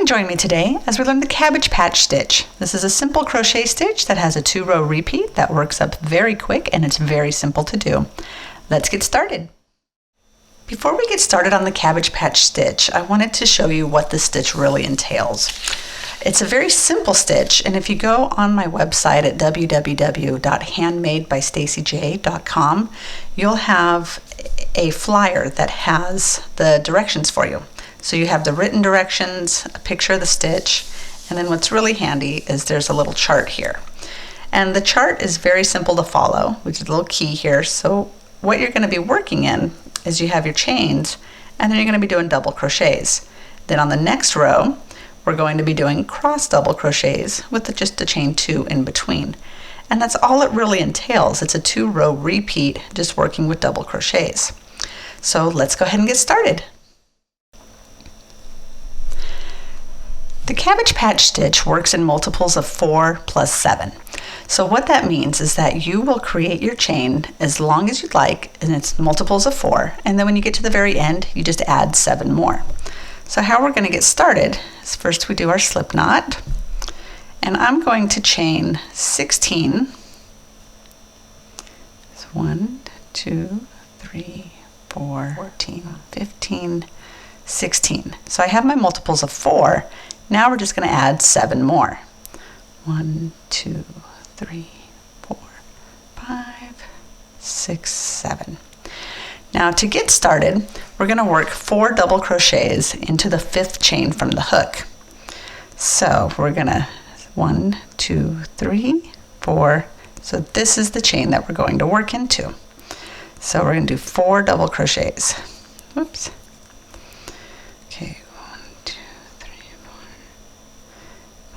and join me today as we learn the Cabbage Patch Stitch. This is a simple crochet stitch that has a 2-row repeat that works up very quick, and it's very simple to do. Let's get started. Before we get started on the Cabbage Patch Stitch, I wanted to show you what this stitch really entails. It's a very simple stitch, and if you go on my website at www.HandmadeByStacyJ.com, you'll have a flyer that has the directions for you. So you have the written directions, a picture of the stitch, and then what's really handy is there's a little chart here. And the chart is very simple to follow, which is a little key here. So what you're going to be working in is you have your chains, and then you're going to be doing double crochets. Then on the next row, we're going to be doing cross double crochets with just a chain 2 in between. And that's all it really entails. It's a 2-row repeat, just working with double crochets. So let's go ahead and get started. The Cabbage Patch Stitch works in multiples of 4 plus 7. So what that means is that you will create your chain as long as you'd like, and it's multiples of 4, and then when you get to the very end, you just add 7 more. So how we're going to get started is first we do our slip knot, and I'm going to chain 16. So 1, 2, 3, 4, 14, 15, 16. So I have my multiples of 4. Now we're just going to add 7 more. 1, 2, 3, 4, 5, 6, 7. Now to get started, we're going to work 4 double crochets into the 5th chain from the hook. So we're going to 1, 2, 3, 4. So this is the chain that we're going to work into. So we're going to do 4 double crochets. Whoops. Okay, 1, 2, 3,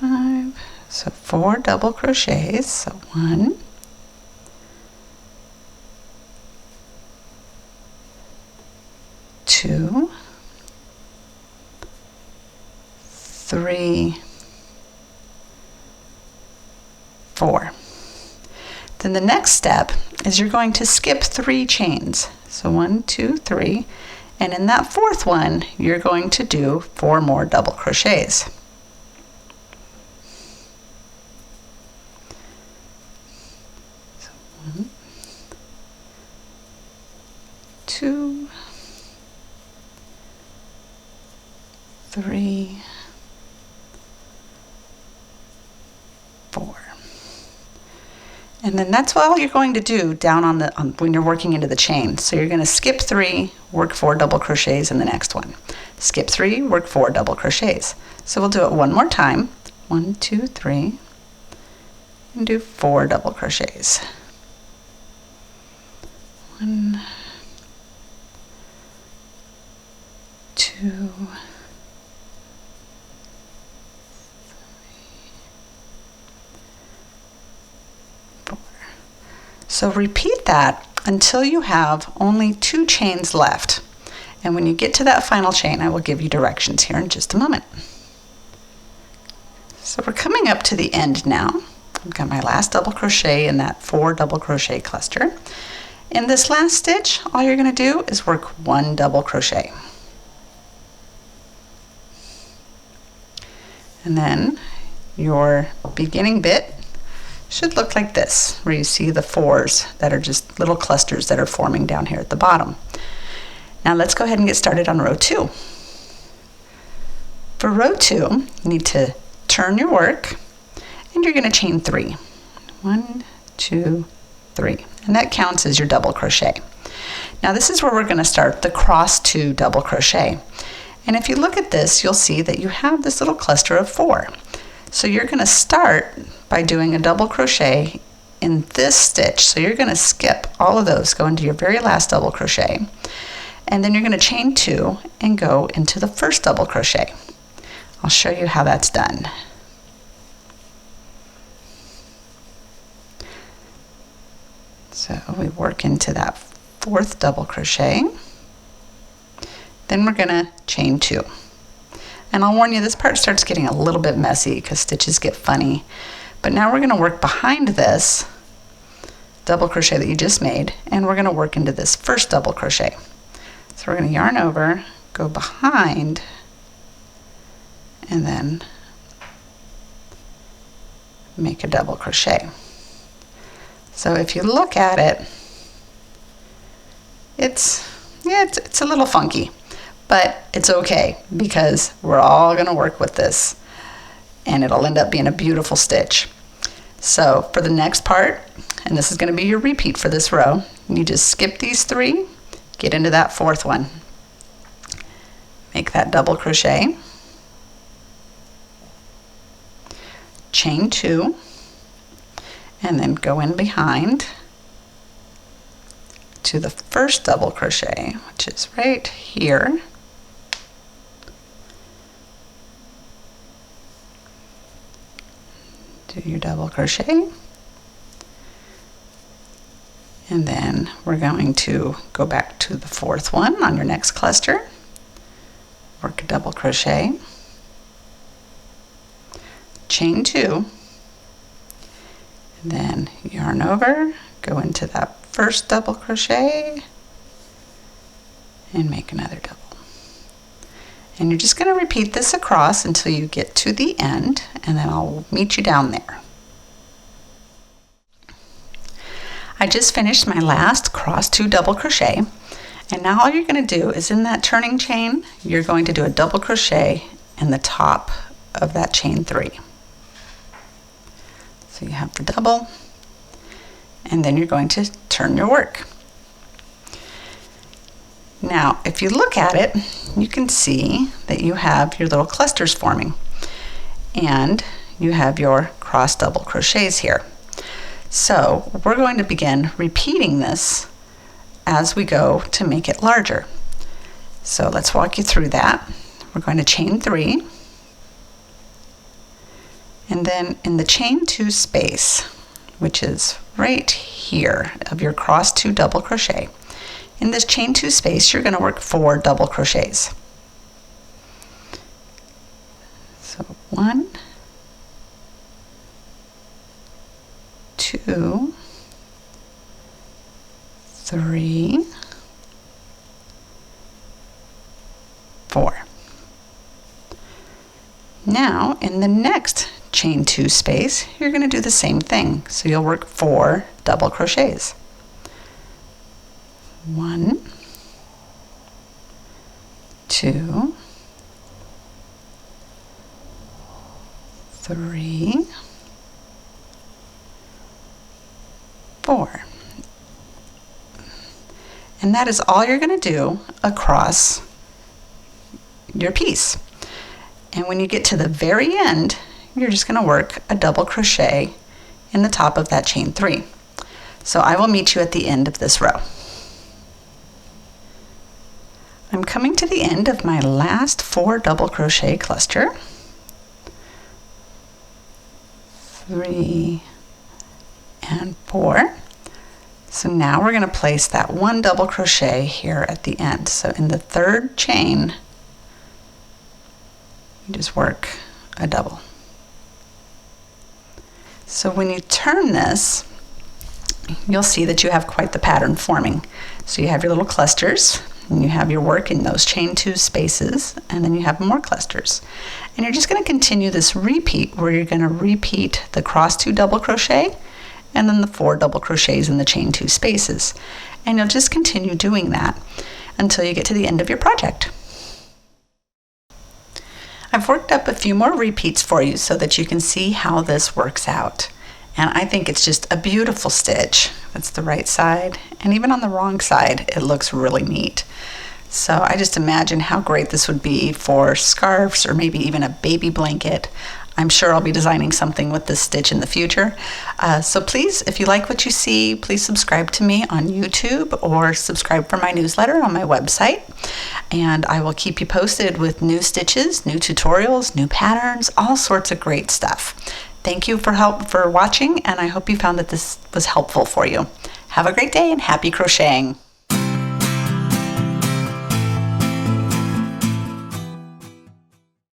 4, 5. So 4 double crochets. So 1, 2, 3, 4. Then the next step is you're going to skip 3 chains. So 1, 2, 3, and in that 4th one, you're going to do 4 more double crochets. So 1, 2, 3, 4. And then that's all you're going to do down on when you're working into the chain. So you're going to skip 3, work 4 double crochets in the next one. Skip 3, work 4 double crochets. So we'll do it one more time. 1, 2, 3, and do 4 double crochets. 1, 2, so repeat that until you have only 2 chains left. And when you get to that final chain, I will give you directions here in just a moment. So we're coming up to the end now. I've got my last double crochet in that 4 double crochet cluster. In this last stitch, all you're going to do is work 1 double crochet. And then your beginning bit should look like this, where you see the 4s that are just little clusters that are forming down here at the bottom. Now let's go ahead and get started on row 2. For row 2, you need to turn your work, and you're going to chain 3. 1, 2, 3, and that counts as your double crochet. Now this is where we're going to start the cross 2 double crochet. And if you look at this, you'll see that you have this little cluster of 4. So you're going to start by doing a double crochet in this stitch. So you're going to skip all of those, go into your very last double crochet, and then you're going to chain 2 and go into the first double crochet. I'll show you how that's done. So we work into that 4th double crochet, then we're going to chain 2. And I'll warn you, this part starts getting a little bit messy because stitches get funny. But now we're going to work behind this double crochet that you just made, and we're going to work into this first double crochet. So we're going to yarn over, go behind, and then make a double crochet. So if you look at it, it's a little funky, but it's okay because we're all going to work with this and it'll end up being a beautiful stitch. So for the next part, and this is going to be your repeat for this row, you just skip these 3, get into that 4th one, make that double crochet, chain 2, and then go in behind to the first double crochet, which is right here. Do your double crochet, and then we're going to go back to the 4th one on your next cluster, work a double crochet, chain 2, and then yarn over, go into that first double crochet and make another double. And you're just going to repeat this across until you get to the end, and then I'll meet you down there. I just finished my last cross 2 double crochet, and now all you're going to do is in that turning chain, you're going to do a double crochet in the top of that chain 3. So you have the double, and then you're going to turn your work. Now, if you look at it, you can see that you have your little clusters forming, and you have your cross double crochets here. So we're going to begin repeating this as we go to make it larger. So let's walk you through that. We're going to chain 3, and then in the chain 2 space, which is right here of your cross 2 double crochet, in this chain 2 space you're going to work 4 double crochets. So 1, 2, 3, 4. Now in the next chain 2 space you're going to do the same thing, so you'll work 4 double crochets. 1, 2, 3, 4. And that is all you're going to do across your piece. And when you get to the very end, you're just going to work a double crochet in the top of that chain 3. So I will meet you at the end of this row. I'm coming to the end of my last 4 double crochet cluster. 3 and 4. So now we're going to place that 1 double crochet here at the end. So in the 3rd chain, you just work a double. So when you turn this, you'll see that you have quite the pattern forming. So you have your little clusters, and you have your work in those chain 2 spaces, and then you have more clusters. And you're just going to continue this repeat where you're going to repeat the cross 2 double crochet and then the 4 double crochets in the chain 2 spaces. And you'll just continue doing that until you get to the end of your project. I've worked up a few more repeats for you so that you can see how this works out. And I think it's just a beautiful stitch. That's the right side, and even on the wrong side, it looks really neat. So I just imagine how great this would be for scarves or maybe even a baby blanket. I'm sure I'll be designing something with this stitch in the future. So please, if you like what you see, please subscribe to me on YouTube or subscribe for my newsletter on my website. And I will keep you posted with new stitches, new tutorials, new patterns, all sorts of great stuff. Thank you for watching, and I hope you found that this was helpful for you. Have a great day and happy crocheting!